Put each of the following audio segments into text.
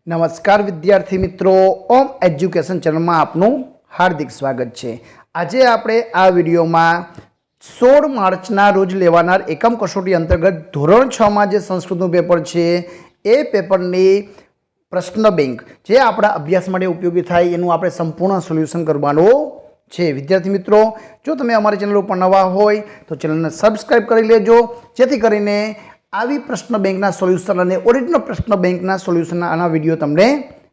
नमस्कार विद्यार्थी मित्रों, ओम एज्युकेशन चैनल में आपनु हार्दिक स्वागत है। आज आपणे आ विडियो में 16 मार्चना रोज लेवानार एकम कसोटी अंतर्गत धोरण 6 में जे संस्कृतનું पेपर है ए पेपरनी प्रश्न बैंक जे आपणा अभ्यास माटे उपयोगी थाय एनुं आपणे संपूर्ण सोल्यूशन करवानुं छे। विद्यार्थी मित्रों, जो तमे अमारी चेनल पर नवा होय तो चेनलने सब्सक्राइब करी लेजो, जेथी करीने आवी प्रश्न बैंकना सोल्यूशन अने ओरिजिनल प्रश्न बैंकना सोल्यूशन आना विडियो तमने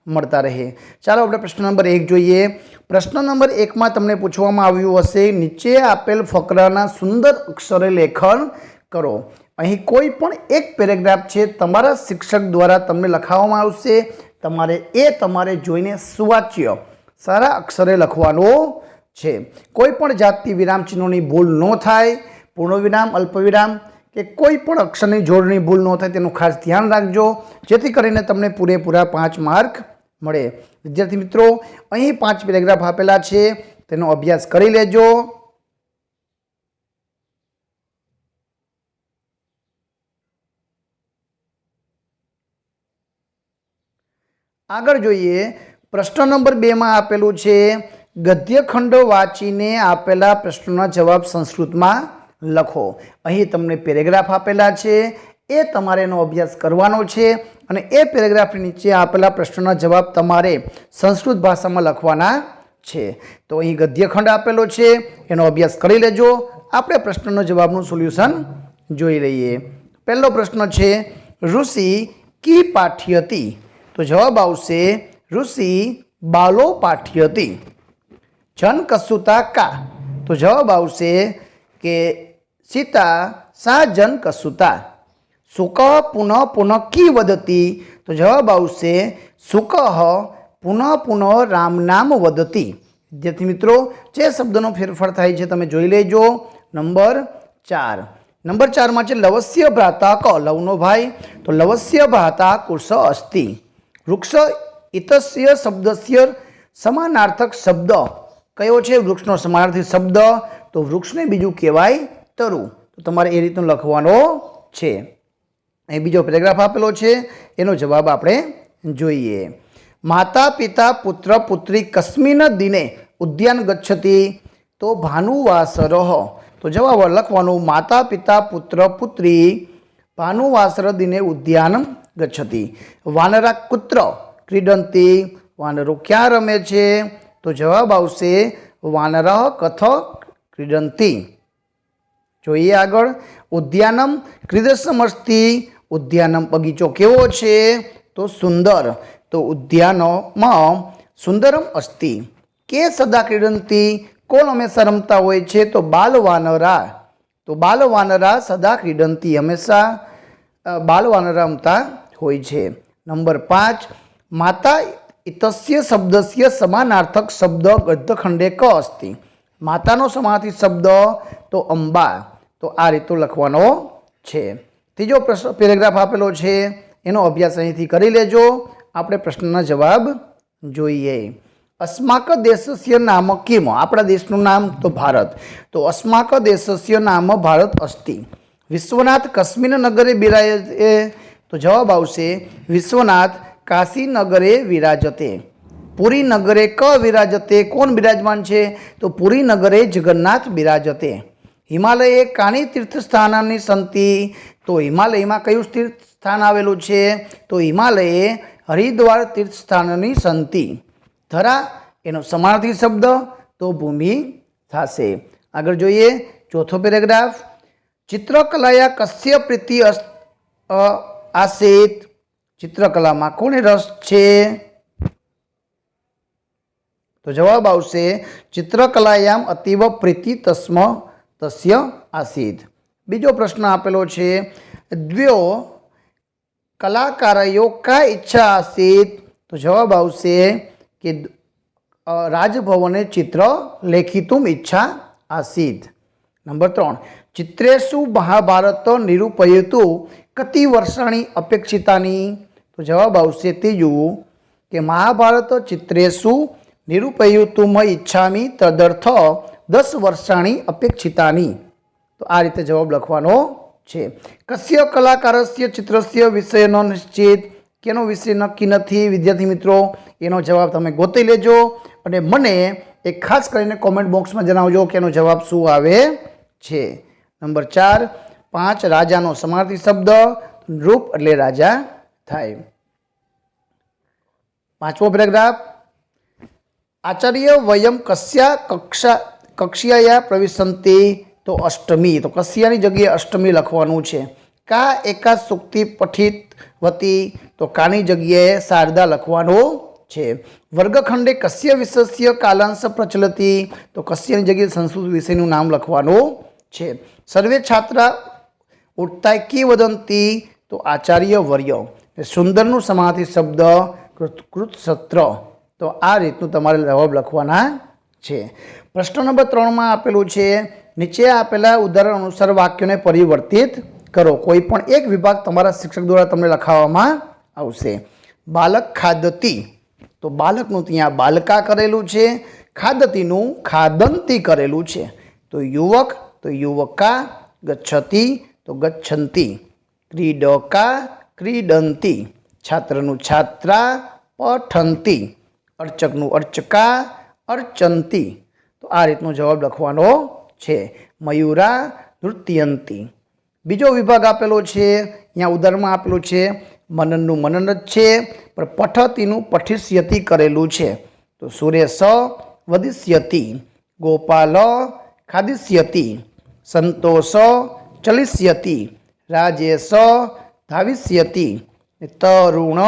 मळता रहे। चालो आपणे प्रश्न नंबर 1 जोईए। प्रश्न नंबर 1 में तमने पूछवामां आव्युं हशे, नीचे आपेल फकराना सुंदर अक्षरे लेखन करो। अहीं कोई पण एक पेरेग्राफ छे तमारा शिक्षक द्वारा तमने लखाववामां आवशे, तमारे जोईने सुवाच्य सारा अक्षरे लखवानो छे। कोई पण जातनी विराम चिन्होनी भूल न थाय, पूर्णविराम अल्पविराम के कोई पण अक्षरनी जोड़नी भूल न थाय तेनुं खास ध्यान राखजो, जेथी करीने तमने पूरेपूरा 5 मार्क मळे। विद्यार्थी मित्रों, अहीं 5 पेरेग्राफ आपेला छे, तेनो अभ्यास करी लेजो। आगळ जोईए। प्रश्न नंबर 2 में आपेलू छे, गद्यखंड वाँचीने आपेला प्रश्नोना जवाब संस्कृत में लखो। अहीं तमने पेरेग्राफ आपेला छे, ए तमारे एनो अभ्यास करवानो छे अने ए पेरेग्राफ नीचे आपेला प्रश्नोना जवाब तमारे संस्कृत भाषा में लखवाना छे। तो अहीं गद्यखंड आपेलो छे, एनो अभ्यास करी लेजो। आपणे प्रश्ननो जवाबनुं सोल्यूशन जोई लईए। पहेलो प्रश्न छे, ऋषि की पाठ्यति? तो जवाब आवशे ऋषि बालो पाठ्यति। जन कसूता का? तो जवाब आवशे के सीता सा जन कसूता। सुक पुनः पुनः की वदति? तो जवाब आवशे सुक पुनः पुनः राम नाम वदति। विद्यार्थी मित्रों, जे शब्दनो फेरफार थाय छे तमे जोई लेजो। नंबर 4 में छे लवस्य भ्राता क, लवनो भाई, तो लवस्य भ्राता कुश अस्ति। वृक्ष इतस्य शब्दस्य समानार्थक शब्द कयो छे? वृक्षनो समानार्थी शब्द तो वृक्ष ने बीजू कहेवाय तरु। तो तमारे ए रीतनु लखवानो छे। ए बीजो पेरेग्राफ आपेलो छे, एनो जवाब आपणे जोईए। माता पिता पुत्र पुत्री कस्मिन् दिने उद्यान गच्छति? तो भानुवासरः। तो जवाब लखवानो माता पिता पुत्र पुत्री भानुवासर दिने उद्यान गच्छति। वानरा कुत्र क्रीडन्ति? वानरो क्या रमे छे? तो जवाब आवशे वानरः कथ क्रीडन्ति। जोईए आगळ। उद्यानम क्रीडसमस्ति? उद्यानम बगीचो केवो छे? तो सुंदर। तो उद्यानम सुंदरम अस्ति। के सदा क्रीडन्ति? कोण हमेशा रमता होय छे? तो बालवानरा। तो बालवानरा सदा क्रीडन्ति, हमेशा बालवानरा रमता होय छे। नंबर 5, माता इतस्य शब्दस्य समानार्थक शब्द गद्यखंडे क अस्ति? मातानो समानार्थी शब्द तो अंबा। तो आ रीतो लखवानो छे। तीजो प्रश्न पेरेग्राफ आपेलो छे, एनो अभ्यास अहींथी करी लेजो। आपणे प्रश्नना जवाब जोईए। अस्माक देशस्य नाम किम? आपणा देशनुं नाम तो भारत। तो अस्माक देशस्य नाम भारत अस्ति। विश्वनाथ कस्मिन् नगरे विराजते? तो जवाब आवशे विश्वनाथ काशी नगरे विराजते। पुरी नगरे क विराजते? कोण विराजमान छे? तो पुरी नगरे जगन्नाथ विराजते। हिमालये कानि तीर्थस्थानानि सन्ति? तो हिमालय में कयुं तीर्थस्थान आवेलुं छे? तो हिमालये हरिद्वार तीर्थस्थानानि सन्ति। धरा एनो समानार्थी शब्द तो भूमि थाशे। आगळ जोईए। चौथो पेरेग्राफ, चित्रकलाया कस्य प्रीति आसीत? चित्रकला में कोने रस छे? तो जवाब आवशे चित्रकलायाम अतीव प्रीति तस्य आसीत। बीजो प्रश्न आपेलो छे, द्वयो कलाकारयो का इच्छा आसीत? तो जवाब आवशे कि राजभवने चित्र लेखितुम इच्छा आसीत। नंबर 3, चित्रेषु महाभारत निरूपयतु कति वर्षाणि अपेक्षितानि? तो जवाब आवशे तीजु कि महाभारत चित्रेषु निरूपयितुम इच्छामि तदर्थ 10 वर्षाणि अपेक्षितानि। तो आ रीते जवाब लखवानो छे। कस्य कलाकारस्य चित्रस्य विषय न निश्चित? કેનો વિષય નક્કી નથી વિદ્યાર્થી મિત્રો, એનો જવાબ તમે ગોતી લેજો અને મને એક ખાસ કરીને કોમેન્ટ બોક્સમાં જણાવજો કે એનો જવાબ શું આવે છે. નંબર 4, 5 રાજાનો સમાનાર્થી શબ્દ નૃપ એટલે રાજા થાય. 5મો પેરેગ્રાફ, આચાર્ય વયમ કસ્યા કક્ષ્યાયા પ્રવિશંતિ, તો અષ્ટમી, તો કસ્યાની જગ્યાએ અષ્ટમી લખવાનું છે. કા એકા સુક્તિ પઠિતવતી, તો કાની જગ્યાએ શારદા લખવાનું છે. વર્ગખંડે કસ્ય વિષયસ્ય કાલાંશ પ્રચલતી, તો કસ્યની જગ્યાએ સંસ્કૃત વિષયનું નામ લખવાનું છે. સર્વે છાત્રા ઉઠતા કી વદંતી, તો આચાર્ય વર્ય. સુંદરનું સમાનાર્થી શબ્દ કૃતસત્ર. તો આ રીતનું તમારે જવાબ લખવાના છે. પ્રશ્ન નંબર 3માં આપેલું છે, નીચે આપેલા ઉદાહરણ અનુસાર વાક્યોને પરિવર્તિત કરો. કોઈ પણ એક વિભાગ તમારા શિક્ષક દ્વારા તમને લખાવવામાં આવશે. બાલક ખાદતી, તો બાલકનું ત્યાં બાલકા કરેલું છે, ખાદતીનું ખાદંતી કરેલું છે. તો યુવક, તો યુવકા, ગચ્છતી, તો ગચ્છંતી, ક્રીડકા, ક્રીડંતી, છાત્રનું છાત્રા, પઠંતી, અર્ચકનું અર્ચકા, અર્ચંતી. તો આ રીતનો જવાબ લખવાનો છે. મયુરા, નૃત્યંતી. બીજો વિભાગ આપેલો છે, અહીંયા ઉદાહરણમાં આપેલું છે મનનનું મનન જ છે, પણ પઠતીનું પઠિષ્યતિ કરેલું છે. તો સુરેશ વદિષ્યતિ, ગોપાલ ખાદિષ્યતિ, સંતોષ ચલિષ્યતિ, રાજેશ ધાવિષ્યતિ, તરુણ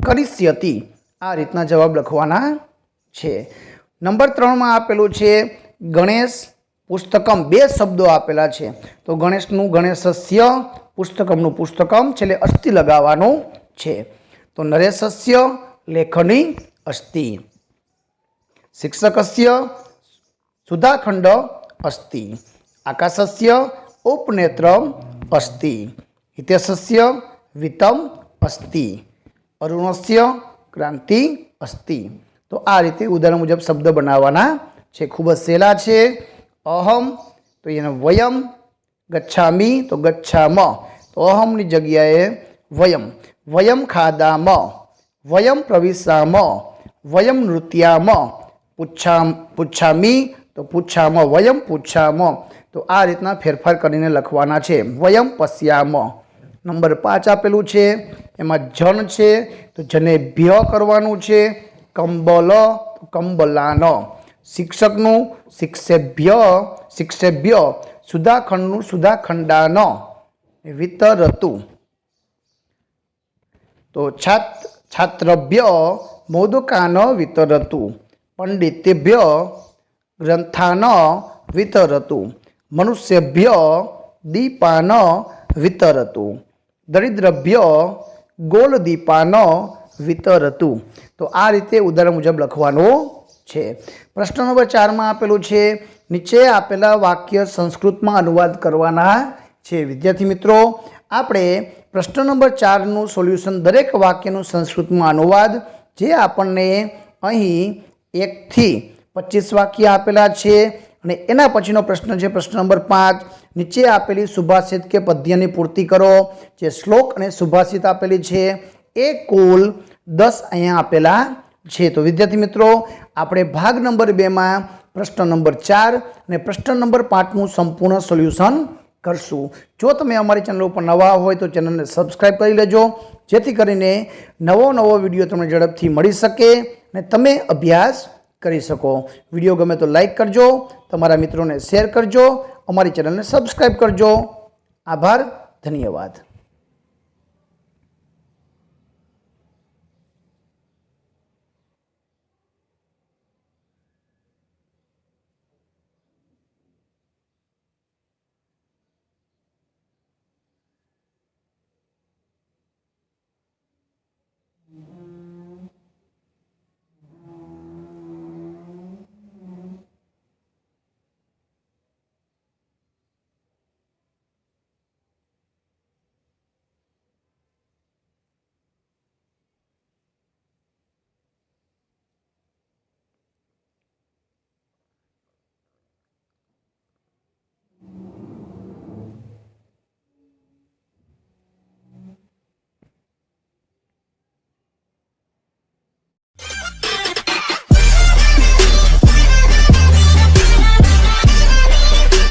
કરિષ્યતિ. આ રીતના જવાબ લખવાના છે. નંબર 3માં આપેલું છે ગણેશ પુસ્તકમ, 2 શબ્દો આપેલા છે. તો ગણેશનું ગણેશસ્ય, પુસ્તકમનું પુસ્તકમ, છેલ્લે અસ્થિ લગાવવાનું છે. તો નરેશસ્ય લેખની અસ્થિ, શિક્ષકસ્ય સુધાખંડ અસ્થિ, આકાશસ્ય ઉપનેત્રમ અસ્થિ, હિતેશસ્ય વિત્તમ અસ્થિ, અરુણસ્ય ક્રાંતિ અસ્થિ. તો આ રીતે ઉદાહરણ મુજબ શબ્દ બનાવવાના છે. ખૂબ જ સહેલા છે. અહમ, તો એને વયમ, ગચ્છામી, તો ગચ્છામ, તો અહમની જગ્યાએ વયમ, વયમ ખાદામ, વયમ પ્રવિશામ, વયમ નૃત્યામ, પુચ્છામી, તો પૂછામ, વયમ પૂછામ. તો આ રીતના ફેરફાર કરીને લખવાના છે. વયમ પશ્યામ. નંબર 5 આપેલું છે, એમાં જન છે, તો જને ભ્ય કરવાનું છે. કંબલ, તો કંબલાન. શિક્ષકનું શિક્ષેભ્ય, શિક્ષેભ્ય. સુધાખંડનું સુધાખંડાન. વિતરતુ, તો છાત્રભ્ય મોદકાન વિતરતુ. પંડિતેભ્ય ગ્રંથાન વિતરતુ. મનુષ્યભ્ય દીપાન વિતરતુ. દરિદ્રભ્ય ગોલદીપાન વિતરતુ. તો આ રીતે ઉદાહરણ મુજબ લખવાનું છે. પ્રશ્ન નંબર 4માં આપેલું છે, નીચે આપેલા વાક્ય સંસ્કૃતમાં અનુવાદ કરવાના છે. વિદ્યાર્થી મિત્રો, આપણે પ્રશ્ન નંબર 4નું સોલ્યુશન, દરેક વાક્યનું સંસ્કૃતમાં અનુવાદ, જે આપણને અહીં 1 થી 25 વાક્ય આપેલા છે અને એના પછીનો પ્રશ્ન છે પ્રશ્ન નંબર 5, નીચે આપેલી સુભાષિત કે પદ્યની પૂર્તિ કરો. જે શ્લોક અને સુભાષિત આપેલી છે એ કુલ 10 અહીંયા આપેલા છે. તો વિદ્યાર્થી મિત્રો, આપણે ભાગ નંબર 2માં પ્રશ્ન નંબર 4 અને પ્રશ્ન નંબર 5નું સંપૂર્ણ સોલ્યુશન કરશું. જો તમે અમારી ચેનલ ઉપર નવા હોય તો ચેનલને સબસ્ક્રાઈબ કરી લેજો, જેથી કરીને નવો વિડીયો તમને ઝડપથી મળી શકે અને તમે અભ્યાસ કરી શકો. વિડીયો ગમે તો લાઈક કરજો, તમારા મિત્રોને શેર કરજો, અમારી ચેનલને સબસ્ક્રાઈબ કરજો. આભાર, ધન્યવાદ.